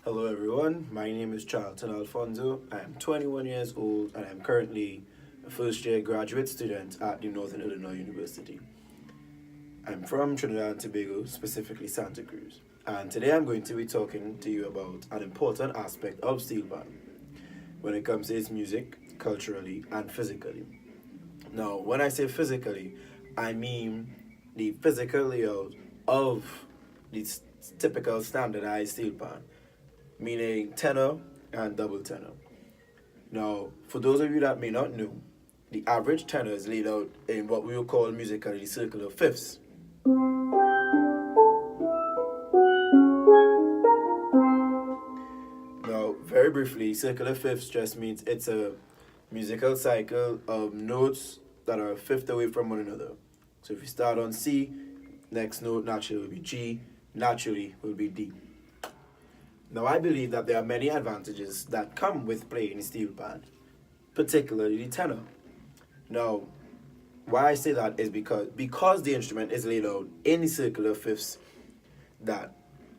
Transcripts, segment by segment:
Hello everyone, my name is Charlton Alfonso. I am 21 years old and I'm currently a first year graduate student at the Northern Illinois University. I'm from Trinidad and Tobago, specifically Santa Cruz. And today I'm going to be talking to you about an important aspect of SteelPan when it comes to its music, culturally and physically. Now, when I say physically, I mean the physical layout of the typical standardized SteelPan, meaning tenor and double tenor. Now, for those of you that may not know, the average tenor is laid out in what we will call musically the circle of fifths. Now, very briefly, circular fifths just means it's a musical cycle of notes that are a fifth away from one another. So if you start on C, next note naturally will be G, naturally will be D. Now, I believe that there are many advantages that come with playing steel pan, particularly the tenor. Now, why I say that is because the instrument is laid out in the circular fifths, that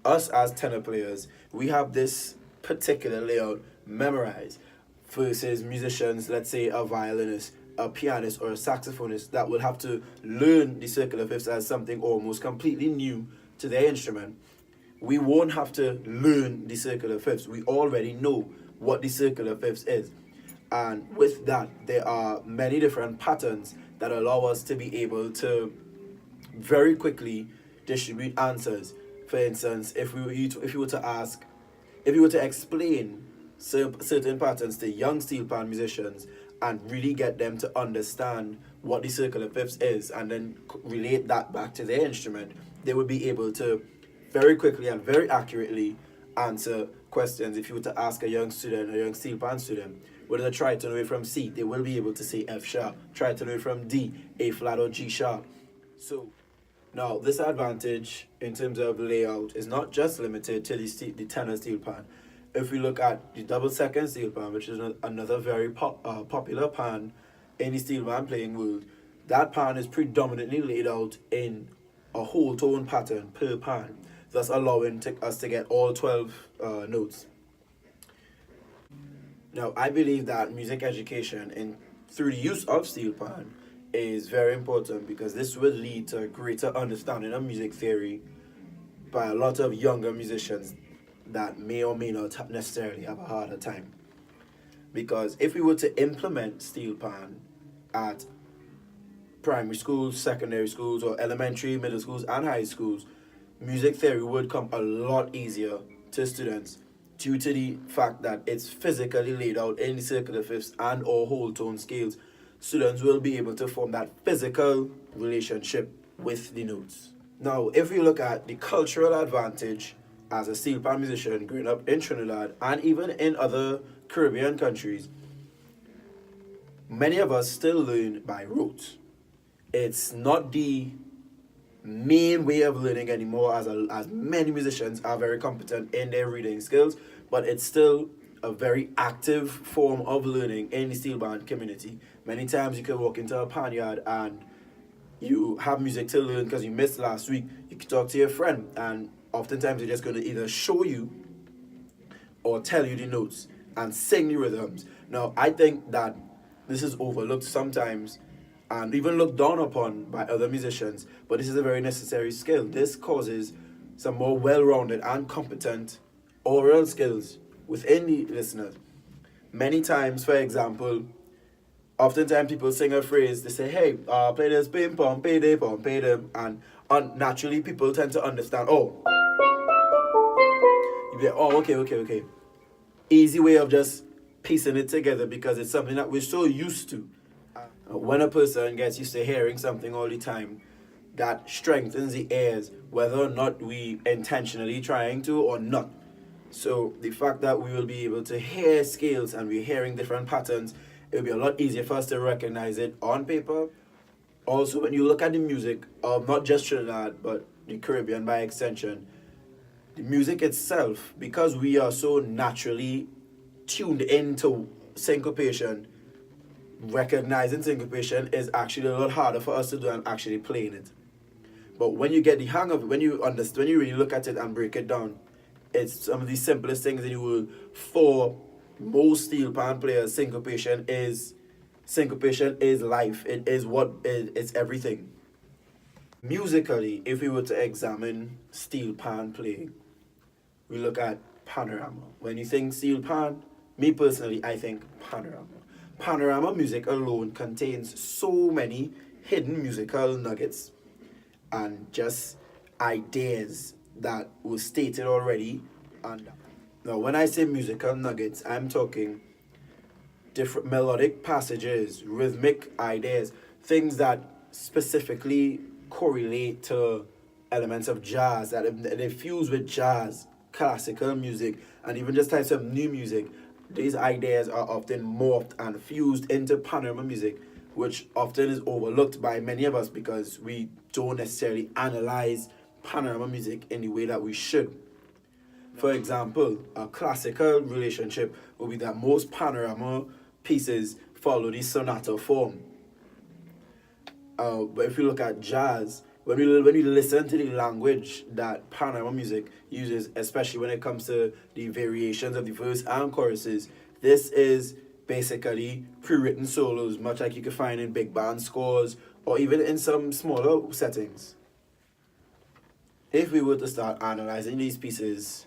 us as tenor players, we have this particular layout memorized versus musicians, let's say a violinist, a pianist, or a saxophonist that would have to learn the circular fifths as something almost completely new to their instrument. We won't have to learn the circular fifths. We already know what the circular fifths is. And with that, there are many different patterns that allow us to be able to very quickly distribute answers. For instance, if you were to ask, if you were to explain certain patterns to young steel pan musicians and really get them to understand what the circular fifths is and then relate that back to their instrument, they would be able to very quickly and very accurately answer questions. If you were to ask a young student, a young steel pan student, whether they try to know it from C, they will be able to say F sharp. Try to know it from D, A flat or G sharp. So now this advantage in terms of layout is not just limited to the tenor steel pan. If we look at the double second steel pan, which is another very popular pan in the steel pan playing world, that pan is predominantly laid out in a whole tone pattern per pan, thus allowing us to get all 12 notes. Now, I believe that music education through the use of steel pan is very important because this will lead to a greater understanding of music theory by a lot of younger musicians that may or may not necessarily have a harder time. Because if we were to implement steel pan at primary schools, secondary schools, or elementary, middle schools, and high schools, music theory would come a lot easier to students due to the fact that it's physically laid out in the circular fifths and or whole tone scales. Students will be able to form that physical relationship with the notes. Now, if we look at the cultural advantage as a steel pan musician growing up in Trinidad and even in other Caribbean countries, many of us still learn by rote. It's not the main way of learning anymore, as many musicians are very competent in their reading skills, but it's still a very active form of learning in the steel band community. Many times you can walk into a pan yard and you have music to learn because you missed last week. You can talk to your friend and oftentimes they're just going to either show you or tell you the notes and sing the rhythms. Now, I think that this is overlooked sometimes and even looked down upon by other musicians, but this is a very necessary skill. This causes some more well-rounded and competent oral skills within the listeners. Many times, for example, oftentimes people sing a phrase, they say, hey, play this, pim pom, pay them, and naturally people tend to understand, oh, you be like, oh, okay. Easy way of just piecing it together because it's something that we're so used to. When a person gets used to hearing something all the time, that strengthens the ears, whether or not we intentionally trying to or not. So the fact that we will be able to hear scales and we're hearing different patterns, it will be a lot easier for us to recognize it on paper. Also, when you look at the music of not just Trinidad, but the Caribbean by extension, the music itself, because we are so naturally tuned into syncopation, recognizing syncopation is actually a lot harder for us to do than actually playing it. But when you get the hang of it, when you understand, when you really look at it and break it down, It's some of the simplest things in the world. For most steel pan players, syncopation is life. It's everything. Musically, if we were to examine steel pan playing, we look at panorama. When you think steel pan, me personally, I think panorama. Panorama music alone contains so many hidden musical nuggets and just ideas that were stated already. And now, when I say musical nuggets, I'm talking different melodic passages, rhythmic ideas, things that specifically correlate to elements of jazz, that they fuse with jazz, classical music, and even just types of new music. These ideas are often morphed and fused into panorama music, which often is overlooked by many of us because we don't necessarily analyze panorama music in the way that we should. For example, a classical relationship would be that most panorama pieces follow the sonata form. But if you look at jazz, when we listen to the language that panorama music uses, especially when it comes to the variations of the verse and choruses, this is basically pre-written solos, much like you can find in big band scores or even in some smaller settings. If we were to start analyzing these pieces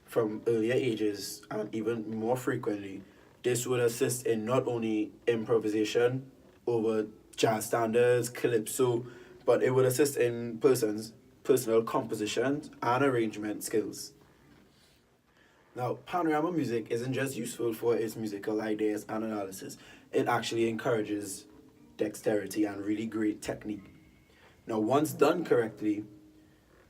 from earlier ages and even more frequently, this would assist in not only improvisation over jazz standards, calypso, but it would assist in personal composition and arrangement skills. Now, panorama music isn't just useful for its musical ideas and analysis, it actually encourages dexterity and really great technique. Now, once done correctly,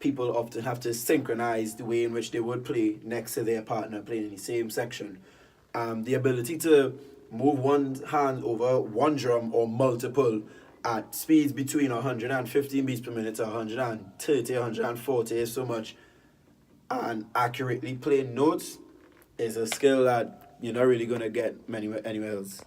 people often have to synchronize the way in which they would play next to their partner playing in the same section. The ability to move one hand over one drum or multiple at speeds between 115 beats per minute to 130, 140 is so much, and accurately playing notes is a skill that you're not really going to get anywhere else.